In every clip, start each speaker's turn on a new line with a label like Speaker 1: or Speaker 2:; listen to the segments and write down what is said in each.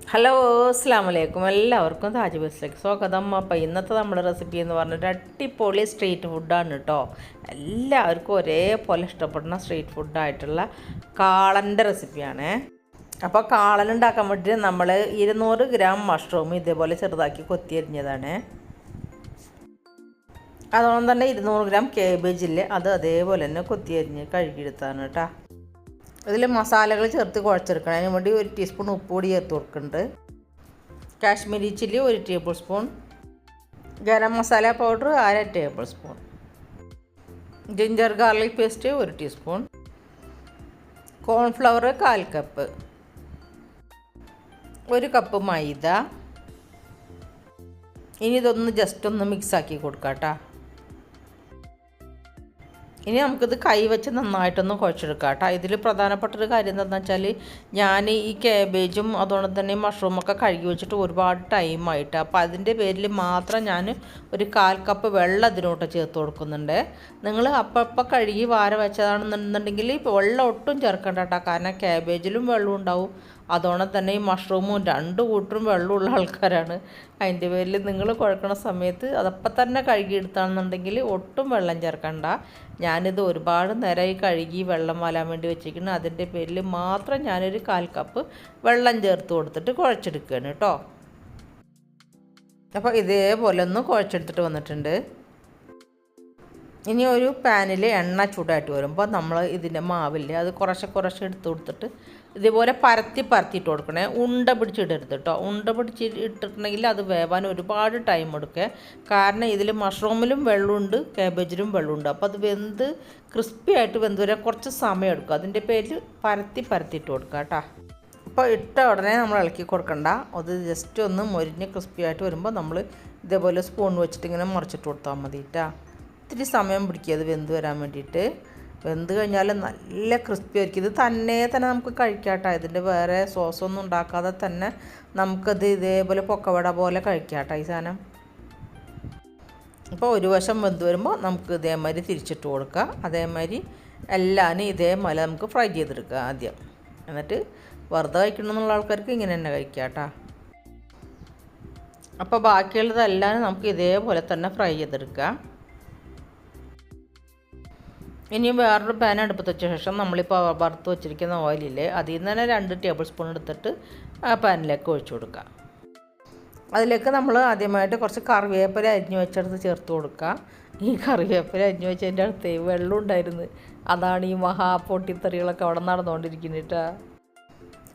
Speaker 1: Hello അസ്സലാമലൈക്കും എല്ലാവർക്കും താജ് ബസ്സിലേക്ക് സ്വാഗതം. അപ്പോൾ ഇന്നത്തെ നമ്മുടെ റെസിപ്പി എന്ന് പറഞ്ഞിട്ട് അടിപൊളി സ്ട്രീറ്റ് ഫുഡാണ് കേട്ടോ. എല്ലാവർക്കും ഒരേപോലെ ഇഷ്ടപ്പെടുന്ന സ്ട്രീറ്റ് ഫുഡായിട്ടുള്ള കാളൻ്റെ റെസിപ്പിയാണ്. അപ്പോൾ കാളൻ ഉണ്ടാക്കാൻ വേണ്ടിയിട്ട് നമ്മൾ 200 ഗ്രാം മഷ്റൂം ഇതേപോലെ ചെറുതാക്കി കൊത്തിയരിഞ്ഞതാണ്. അതോടൊപ്പം തന്നെ 200 ഗ്രാം കേബേജില്ലേ അത് അതേപോലെ തന്നെ കൊത്തിയരിഞ്ഞ് കഴുകിയെടുത്താണ് കേട്ടോ. ഇതിൽ മസാലകൾ ചേർത്ത് കുഴച്ചെടുക്കണം. അതിന് വേണ്ടി 1 ടീസ്പൂൺ ഉപ്പ് പൊടി ചേർത്ത് കൊടുക്കുന്നുണ്ട്. Kashmiri chilli 1 tablespoon, garam masala powder 1/2 tablespoon, ginger garlic paste 1 teaspoon, cornflour 1/4 cup, 1 cup maida. ഇനി ഇതൊന്ന് ജസ്റ്റ് ഒന്ന് മിക്സാക്കി കൊടുക്കാം കേട്ടോ. ഇനി നമുക്കിത് കൈ വെച്ച് നന്നായിട്ടൊന്ന് കുഴച്ചെടുക്കാം കേട്ടോ. ഇതിൽ പ്രധാനപ്പെട്ടൊരു കാര്യം എന്താണെന്ന് വെച്ചാൽ ഞാൻ ഈ കാബേജും അതുകൊണ്ട് തന്നെ മഷ്റൂമൊക്കെ കഴുകി വെച്ചിട്ട് ഒരുപാട് ടൈമായിട്ട്, അപ്പോൾ അതിൻ്റെ പേരിൽ മാത്രം ഞാൻ 1/4 കപ്പ് വെള്ളം ഇതിനോട്ട് ചേർത്ത് കൊടുക്കുന്നുണ്ട്. നിങ്ങൾ അപ്പം കഴുകി വാര വെച്ചതാണെന്നുണ്ടെങ്കിൽ വെള്ളം ഒട്ടും ചേർക്കണ്ട കേട്ടോ. കാരണം കാബേജിലും വെള്ളം ഉണ്ടാവും, അതുകൊണ്ട് തന്നെ ഈ മഷ്റൂമും 2 കൂട്ടരും വെള്ളമുള്ള ആൾക്കാരാണ്. അതിൻ്റെ പേരിൽ നിങ്ങൾ കുഴക്കണ സമയത്ത് അതപ്പം തന്നെ കഴുകിയെടുത്താണെന്നുണ്ടെങ്കിൽ ഒട്ടും വെള്ളം ചേർക്കണ്ട. ഞാനിത് ഒരുപാട് നേരമായി കഴുകി വെള്ളം വാലാൻ വേണ്ടി വെച്ചിരിക്കുന്നു. അതിൻ്റെ പേരിൽ മാത്രം ഞാനൊരു 1/4 കപ്പ് വെള്ളം ചേർത്ത് കൊടുത്തിട്ട് കുഴച്ചെടുക്കുകയാണ് കേട്ടോ. അപ്പോൾ ഇതേപോലെ ഒന്ന് കുഴച്ചെടുത്തിട്ട് വന്നിട്ടുണ്ട്. ഇനി ഒരു പാനിൽ എണ്ണ ചൂടായിട്ട് വരുമ്പോൾ നമ്മൾ ഇതിൻ്റെ മാവില്ലേ അത് കുറച്ച് എടുത്ത് കൊടുത്തിട്ട് ഇതേപോലെ പരത്തിയിട്ട് കൊടുക്കണേ. ഉണ്ട പിടിച്ചിടരുത് കേട്ടോ. ഉണ്ട പിടിച്ചിട്ടിട്ടുണ്ടെങ്കിൽ അത് വേവാൻ ഒരുപാട് ടൈം എടുക്കുക. കാരണം ഇതിൽ മഷ്റൂമിലും വെള്ളമുണ്ട്, കാബേജിലും വെള്ളമുണ്ട്. അപ്പോൾ അത് വെന്ത് ക്രിസ്പി ആയിട്ട് വെന്ത് വരാൻ കുറച്ച് സമയം എടുക്കും. അതിൻ്റെ പേരിൽ പരത്തിയിട്ട് കൊടുക്കുക കേട്ടോ. അപ്പോൾ ഇട്ട ഉടനെ നമ്മൾ ഇളക്കി കൊടുക്കണ്ട. അത് ജസ്റ്റ് ഒന്ന് മൊരിഞ്ഞ് ക്രിസ്പി ആയിട്ട് വരുമ്പോൾ നമ്മൾ ഇതേപോലെ സ്പൂൺ വെച്ചിട്ട് ഇങ്ങനെ മറിച്ചിട്ട് കൊടുത്താൽ മതി കേട്ടോ. ഇത്തിരി സമയം പിടിക്കുക അത് വെന്ത് വരാൻ വേണ്ടിയിട്ട്. വെന്ത് കഴിഞ്ഞാൽ നല്ല ക്രിസ്പി ആയിരിക്കും. ഇത് തന്നെ നമുക്ക് കഴിക്കാം കേട്ടോ. ഇതിൻ്റെ വേറെ സോസൊന്നും ഉണ്ടാക്കാതെ തന്നെ നമുക്കത് ഇതേപോലെ പൊക്കവട പോലെ കഴിക്കാം കേട്ടോ ഈ സാധനം. അപ്പോൾ ഒരു വശം വെന്ത് വരുമ്പോൾ നമുക്ക് ഇതേമാതിരി തിരിച്ചിട്ട് കൊടുക്കുക. അതേമാതിരി എല്ലാനും ഇതേപോലെ നമുക്ക് ഫ്രൈ ചെയ്തെടുക്കുക ആദ്യം. എന്നിട്ട് വെറുതെ കഴിക്കണമെന്നുള്ള ആൾക്കാർക്ക് ഇങ്ങനെ തന്നെ കഴിക്കാം കേട്ടോ. അപ്പോൾ ബാക്കിയുള്ളതെല്ലാം നമുക്ക് ഇതേപോലെ തന്നെ ഫ്രൈ ചെയ്തെടുക്കുക. ഇനി വേറൊരു പാൻ അടുപ്പത്ത് വെച്ച ശേഷം നമ്മളിപ്പോൾ വറുത്ത് വെച്ചിരിക്കുന്ന ഓയിലില്ലേ അതിൽ നിന്ന് തന്നെ 2 ടേബിൾ സ്പൂൺ എടുത്തിട്ട് ആ പാനിലേക്ക് ഒഴിച്ചു കൊടുക്കുക. അതിലേക്ക് നമ്മൾ ആദ്യമായിട്ട് കുറച്ച് കറിവേപ്പില അരിഞ്ഞ് വെച്ചെടുത്ത് ചേർത്ത് കൊടുക്കുക. ഈ കറിവേപ്പില അരിഞ്ഞ് വെച്ചതിൻ്റെ അടുത്ത് വെള്ളം ഉണ്ടായിരുന്നു. അതാണ് ഈ പൊട്ടിത്തെറികളൊക്കെ അവിടെ നടന്നുകൊണ്ടിരിക്കുന്നത് കേട്ടോ.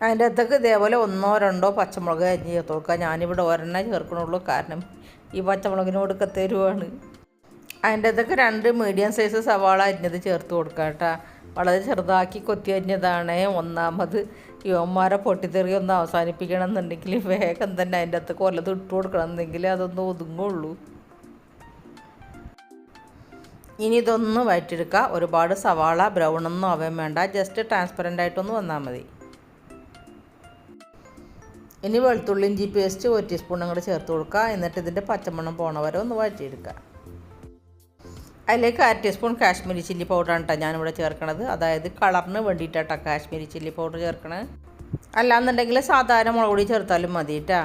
Speaker 1: അതിൻ്റെ അകത്തേക്ക് ഇതേപോലെ 1-2 പച്ചമുളക് അരിഞ്ഞ് ചേർത്ത് കൊടുക്കുക. ഞാനിവിടെ ഒരെണ്ണേ ചേർക്കണുള്ളൂ, കാരണം ഈ പച്ചമുളകിനോട് കത്തേരുവാണ്. അതിൻ്റെ അകത്തൊക്കെ 2 മീഡിയം സൈസ് സവാള അരിഞ്ഞത് ചേർത്ത് കൊടുക്കുക കേട്ടോ. വളരെ ചെറുതാക്കി കൊത്തി അരിഞ്ഞതാണ്. ഒന്നാമത് യുവന്മാരെ പൊട്ടിത്തെറി ഒന്ന് അവസാനിപ്പിക്കണം എന്നുണ്ടെങ്കിൽ വേഗം തന്നെ അതിൻ്റെ അകത്ത് കൊല്ലത് ഇട്ട് കൊടുക്കണം എന്നെങ്കിൽ അതൊന്ന് ഒതുങ്ങുള്ളൂ. ഇനി ഇതൊന്ന് വഴറ്റിയെടുക്കുക. ഒരുപാട് സവാള ബ്രൗണൊന്നും ആവാൻ വേണ്ട, ജസ്റ്റ് ട്രാൻസ്പെറൻ്റ് ആയിട്ടൊന്ന് വന്നാൽ മതി. ഇനി വെളുത്തുള്ളി ഇഞ്ചി പേസ്റ്റ് 1 ടീസ്പൂൺ അങ്ങോട്ട് ചേർത്ത് കൊടുക്കുക. എന്നിട്ട് ഇതിൻ്റെ പച്ചമണം പോണ വരെ ഒന്ന് വഴറ്റിയെടുക്കുക. അതിലേക്ക് 1/2 ടീസ്പൂൺ കാശ്മീരി ചില്ലി പൗഡറാണ് കേട്ടോ ഞാനിവിടെ ചേർക്കണത്. അതായത് കളറിന് വേണ്ടിയിട്ടാണ് കാശ്മീരി ചില്ലി പൗഡർ ചേർക്കണത്. അല്ലാന്നുണ്ടെങ്കിൽ സാധാരണ മുളക് പൊടി ചേർത്താലും മതി കേട്ടോ.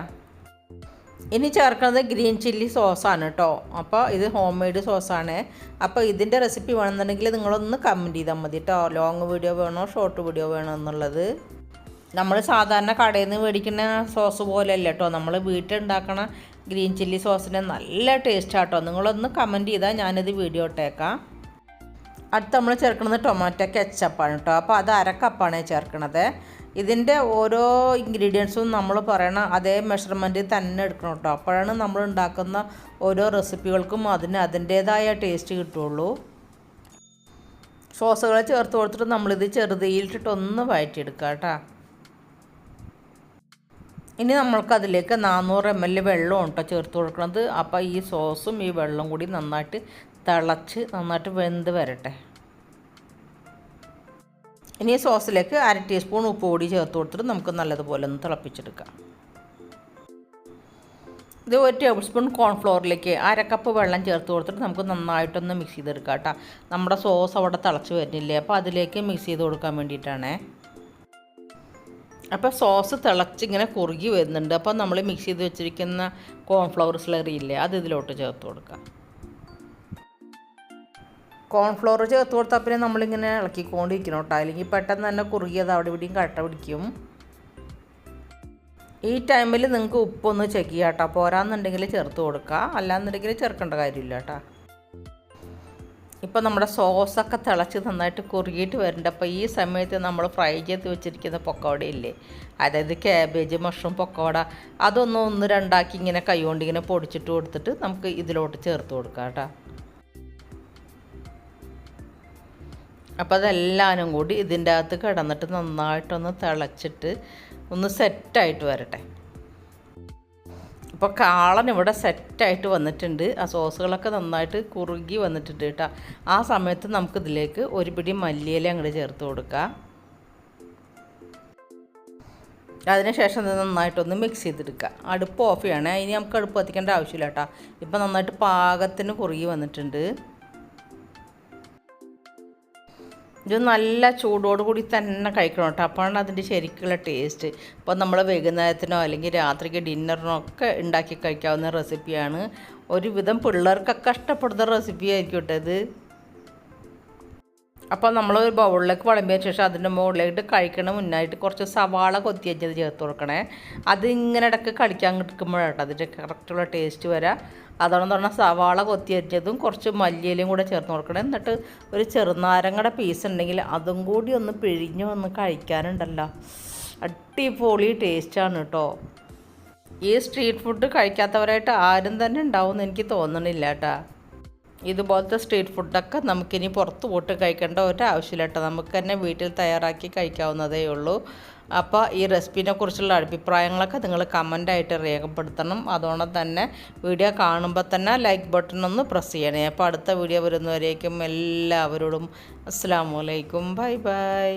Speaker 1: ഇനി ചേർക്കുന്നത് ഗ്രീൻ ചില്ലി സോസാണ് കേട്ടോ. അപ്പോൾ ഇത് ഹോം മെയ്ഡ് സോസാണ്. അപ്പോൾ ഇതിൻ്റെ റെസിപ്പി വേണമെന്നുണ്ടെങ്കിൽ നിങ്ങളൊന്ന് കമൻറ്റ് ചെയ്താൽ മതി കേട്ടോ. ലോങ് വീഡിയോ വേണോ ഷോർട്ട് വീഡിയോ വേണോ എന്നുള്ളത്. നമ്മൾ സാധാരണ കടയിൽ നിന്ന് മേടിക്കുന്ന സോസ് പോലെയല്ല കേട്ടോ. നമ്മൾ വീട്ടിലുണ്ടാക്കണ ഗ്രീൻ ചില്ലി സോസിന് നല്ല ടേസ്റ്റാട്ടോ. നിങ്ങളൊന്ന് കമൻറ്റ് ചെയ്താൽ ഞാനിത് വീഡിയോ ഇട്ടേക്കാം. അടുത്ത് നമ്മൾ ചേർക്കുന്നത് ടൊമാറ്റോ കെച്ചപ്പാണ് കേട്ടോ. അപ്പോൾ അത് 1/2 കപ്പാണ് ചേർക്കണത്. ഇതിൻ്റെ ഓരോ ഇൻഗ്രീഡിയൻസും നമ്മൾ പറയണ അതേ മെഷർമെൻറ്റിൽ തന്നെ എടുക്കണം കേട്ടോ. അപ്പോഴാണ് നമ്മൾ ഉണ്ടാക്കുന്ന ഓരോ റെസിപ്പികൾക്കും അതിൻ്റേതായ ടേസ്റ്റ് കിട്ടുള്ളൂ. സോസുകൾ ചേർത്ത് കൊടുത്തിട്ട് നമ്മളിത് ചെറുതീയിലിട്ടിട്ട് ഒന്ന് വഴറ്റിയെടുക്കുക കേട്ടോ. ഇനി നമ്മൾക്കതിലേക്ക് 400 ml വെള്ളവും കേട്ടോ ചേർത്ത് കൊടുക്കുന്നത്. അപ്പോൾ ഈ സോസും ഈ വെള്ളം കൂടി നന്നായിട്ട് തിളച്ച് നന്നായിട്ട് വെന്ത് വരട്ടെ. ഇനി ഈ സോസിലേക്ക് 1/2 ടീസ്പൂൺ ഉപ്പ് പൊടി ചേർത്ത് കൊടുത്തിട്ട് നമുക്ക് നല്ലതുപോലെ ഒന്ന് തിളപ്പിച്ചെടുക്കാം. ഇത് 1 ടേബിൾ സ്പൂൺ കോൺഫ്ലോറിലേക്ക് 1/2 കപ്പ് വെള്ളം ചേർത്ത് കൊടുത്തിട്ട് നമുക്ക് നന്നായിട്ടൊന്ന് മിക്സ് ചെയ്തെടുക്കാം കേട്ടോ. നമ്മുടെ സോസ് അവിടെ തിളച്ച് വരുന്നില്ലേ, അപ്പോൾ അതിലേക്ക് മിക്സ് ചെയ്ത് കൊടുക്കാൻ വേണ്ടിയിട്ടാണ്. അപ്പോൾ സോസ് തിളച്ചിങ്ങനെ കുറുകി വരുന്നുണ്ട്. അപ്പോൾ നമ്മൾ മിക്സ് ചെയ്ത് വെച്ചിരിക്കുന്ന കോൺഫ്ലവർ സ്ലറി ഇല്ലേ, അത് ഇതിലോട്ട് ചേർത്ത് കൊടുക്കുക. കോൺഫ്ലവർ ചേർത്ത് കൊടുത്താൽ പിന്നെ നമ്മളിങ്ങനെ ഇളക്കിക്കൊണ്ടിരിക്കണം കേട്ടോ, അല്ലെങ്കിൽ പെട്ടെന്ന് തന്നെ കുറുകിയത് അവിടെ ഇവിടെയും കട്ട പിടിക്കും. ഈ ടൈമിൽ നിങ്ങൾക്ക് ഉപ്പൊന്ന് ചെക്ക് ചെയ്യാം കേട്ടോ, പോരാന്നുണ്ടെങ്കിൽ ചേർത്ത് കൊടുക്കുക, അല്ലാന്നുണ്ടെങ്കിൽ ചേർക്കേണ്ട കാര്യമില്ല കേട്ടോ. ഇപ്പോൾ നമ്മുടെ സോസൊക്കെ തിളച്ച് നന്നായിട്ട് കുറുകിയിട്ട് വരുന്നുണ്ട്. അപ്പോൾ ഈ സമയത്ത് നമ്മൾ ഫ്രൈ ചെയ്ത് വെച്ചിരിക്കുന്ന പൊക്കോട ഇല്ലേ, അതായത് ക്യാബേജ് മഷ്റൂം പൊക്കോട, അതൊന്ന് രണ്ടാക്കി ഇങ്ങനെ കൈ കൊണ്ട് ഇങ്ങനെ പൊടിച്ചിട്ട് കൊടുത്തിട്ട് നമുക്ക് ഇതിലോട്ട് ചേർത്ത് കൊടുക്കാം കേട്ടോ. അപ്പോൾ അതെല്ലാവരും കൂടി ഇതിൻ്റെ അകത്ത് കിടന്നിട്ട് നന്നായിട്ടൊന്ന് തിളച്ചിട്ട് ഒന്ന് സെറ്റായിട്ട് വരട്ടെ. ഇപ്പോൾ കാളൻ ഇവിടെ സെറ്റായിട്ട് വന്നിട്ടുണ്ട്. ആ സോസുകളൊക്കെ നന്നായിട്ട് കുറുകി വന്നിട്ടുണ്ട് കേട്ടോ. ആ സമയത്ത് നമുക്കിതിലേക്ക് ഒരു പിടി മല്ലിയില അങ്ങോട്ട് ചേർത്ത് കൊടുക്കാം. അതിനുശേഷം ഇത് നന്നായിട്ടൊന്ന് മിക്സ് ചെയ്തെടുക്കുക. അടുപ്പ് ഓഫ് ചെയ്യണേ, ഇനി നമുക്ക് അടുപ്പ് കത്തിക്കേണ്ട ആവശ്യമില്ല കേട്ടോ. ഇപ്പോൾ നന്നായിട്ട് പാകത്തിന് കുറുകി വന്നിട്ടുണ്ട്. ഇത് നല്ല ചൂടോടുകൂടി തന്നെ കഴിക്കണം കേട്ടോ, അപ്പോഴാണ് അതിൻ്റെ ശരിക്കുള്ള ടേസ്റ്റ്. ഇപ്പോൾ നമ്മൾ വൈകുന്നേരത്തിനോ അല്ലെങ്കിൽ രാത്രിക്ക് ഡിന്നറിനോ ഒക്കെ ഉണ്ടാക്കി കഴിക്കാവുന്ന റെസിപ്പിയാണ്. ഒരുവിധം പിള്ളേർക്കൊക്കെ ഇഷ്ടപ്പെടുന്ന റെസിപ്പി ആയിരിക്കും കേട്ടോ ഇത്. അപ്പോൾ നമ്മൾ ഒരു ബൗളിലേക്ക് വിളമ്പിയ ശേഷം അതിൻ്റെ മുകളിലായിട്ട് കഴിക്കണ മുന്നായിട്ട് കുറച്ച് സവാള കൊത്തിയച്ചത് ചേർത്ത് കൊടുക്കണേ. അത് ഇങ്ങനെ ഇടയ്ക്ക് കളിക്കാൻ കിട്ടുമ്പോഴാട്ടോ അതിൻ്റെ കറക്റ്റുള്ള ടേസ്റ്റ് വരാം. അതോടൊപ്പം പറഞ്ഞാൽ സവാള കൊത്തിയരിച്ചതും കുറച്ച് മല്ലിയിലയും കൂടെ ചേർത്ത് കൊടുക്കണം. എന്നിട്ട് ഒരു ചെറുനാരങ്ങയുടെ പീസ് ഉണ്ടെങ്കിൽ അതും കൂടി ഒന്ന് പിഴിഞ്ഞ് ഒന്ന് കഴിക്കാനുണ്ടല്ലോ, അടിപൊളി ടേസ്റ്റാണ് കേട്ടോ. ഈ സ്ട്രീറ്റ് ഫുഡ് കഴിക്കാത്തവരായിട്ട് ആരും തന്നെ ഉണ്ടാവുമെന്ന് എനിക്ക് തോന്നണില്ല കേട്ടോ. ഇതുപോലത്തെ സ്ട്രീറ്റ് ഫുഡൊക്കെ നമുക്കിനി പുറത്ത് പോയിട്ട് കഴിക്കേണ്ട ഒരാവശ്യമില്ല കേട്ടോ, നമുക്ക് തന്നെ വീട്ടിൽ തയ്യാറാക്കി കഴിക്കാവുന്നതേ ഉള്ളൂ. അപ്പോൾ ഈ റെസിപ്പിനെ കുറിച്ചുള്ള അഭിപ്രായങ്ങളൊക്കെ നിങ്ങൾ കമൻ്റായിട്ട് രേഖപ്പെടുത്തണം. അതുകൊണ്ട് തന്നെ വീഡിയോ കാണുമ്പോൾ തന്നെ ലൈക്ക് ബട്ടൺ ഒന്ന് പ്രസ് ചെയ്യണേ. അപ്പോൾ അടുത്ത വീഡിയോ വരുന്നവരേക്കും എല്ലാവരോടും അസ്സലാമു അലൈക്കും, ബൈ ബൈ.